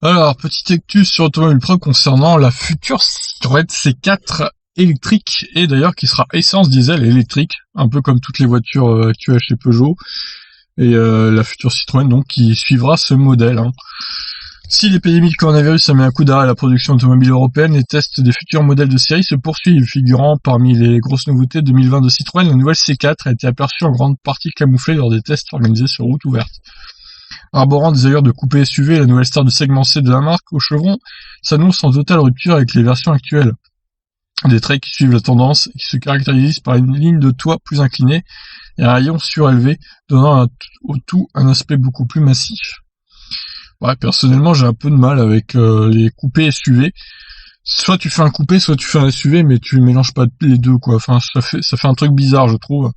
Alors, petite actus sur Automobile Pro concernant la future Citroën C4 électrique, et d'ailleurs qui sera essence, diesel et électrique, un peu comme toutes les voitures actuelles chez Peugeot, et la future Citroën donc qui suivra ce modèle. Si l'épidémie de coronavirus a mis un coup d'arrêt à la production automobile européenne, les tests des futurs modèles de série se poursuivent, figurant parmi les grosses nouveautés 2020 de Citroën, la nouvelle C4 a été aperçue en grande partie camouflée lors des tests organisés sur route ouverte. Arborant des allures de coupé SUV, la nouvelle star du segment C de la marque au chevron s'annonce en totale rupture avec les versions actuelles. Des traits qui suivent la tendance et qui se caractérisent par une ligne de toit plus inclinée et un rayon surélevé, donnant au tout un aspect beaucoup plus massif. Ouais, personnellement, j'ai un peu de mal avec les coupés SUV. Soit tu fais un coupé, soit tu fais un SUV, mais tu mélanges pas les deux, quoi. Enfin, ça fait un truc bizarre, je trouve.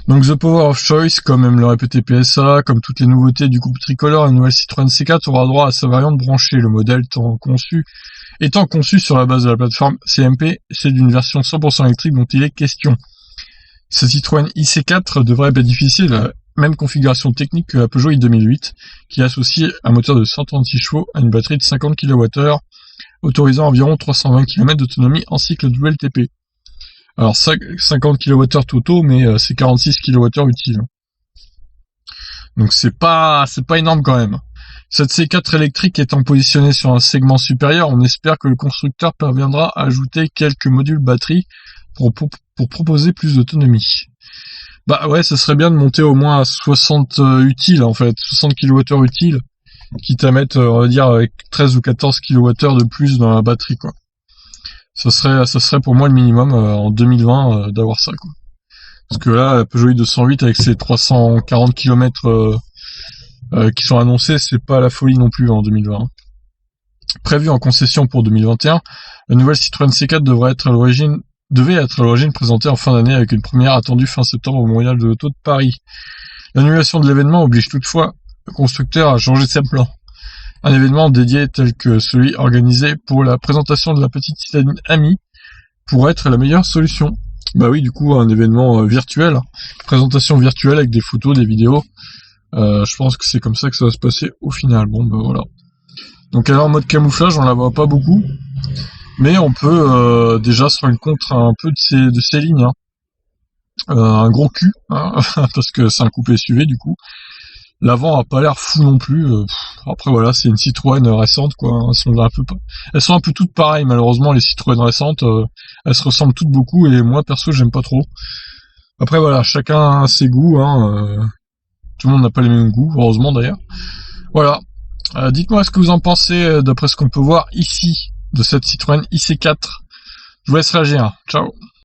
Donc The Power of Choice, comme aime le répéter PSA, comme toutes les nouveautés du groupe tricolore, la nouvelle Citroën C4 aura droit à sa variante branchée. Le modèle étant conçu sur la base de la plateforme CMP, c'est d'une version 100% électrique dont il est question. Cette Citroën IC4 devrait bénéficier de la même configuration technique que la Peugeot i2008, qui associe un moteur de 136 chevaux à une batterie de 50 kWh, autorisant environ 320 km d'autonomie en cycle WLTP. Alors 50 kWh totaux, mais c'est 46 kWh utiles. Donc c'est pas énorme quand même. Cette C4 électrique étant positionnée sur un segment supérieur, on espère que le constructeur parviendra à ajouter quelques modules batterie pour proposer plus d'autonomie. Bah ouais, ça serait bien de monter au moins à 60 utiles en fait, 60 kWh utiles, quitte à mettre, on va dire, avec 13 ou 14 kWh de plus dans la batterie, quoi. Ça serait pour moi le minimum en 2020 d'avoir ça, quoi. Parce que là, la Peugeot i208 avec ses 340 km qui sont annoncés, c'est pas la folie non plus en 2020. Prévu en concession pour 2021, la nouvelle Citroën C4 devait être à l'origine présentée en fin d'année avec une première attendue fin septembre au Mondial de l'Auto de Paris. L'annulation de l'événement oblige toutefois le constructeur à changer ses plans. Un événement dédié tel que celui organisé pour la présentation de la petite citadine Ami pourrait être la meilleure solution. Bah oui, du coup, un événement virtuel, présentation virtuelle avec des photos, des vidéos. Je pense que c'est comme ça que ça va se passer au final. Bon, bah voilà. Donc alors en mode camouflage, on la voit pas beaucoup, mais on peut déjà se rendre compte un peu de ces lignes. Un gros cul, parce que c'est un coupé SUV du coup. L'avant a pas l'air fou non plus. Après voilà, c'est une Citroën récente, quoi. Elles sont un peu toutes pareilles, malheureusement, les Citroën récentes. Elles se ressemblent toutes beaucoup, et moi perso j'aime pas trop. Après voilà, chacun a ses goûts. Tout le monde n'a pas les mêmes goûts, heureusement d'ailleurs. Voilà. Dites-moi ce que vous en pensez d'après ce qu'on peut voir ici de cette Citroën IC4. Je vous laisse réagir. Ciao.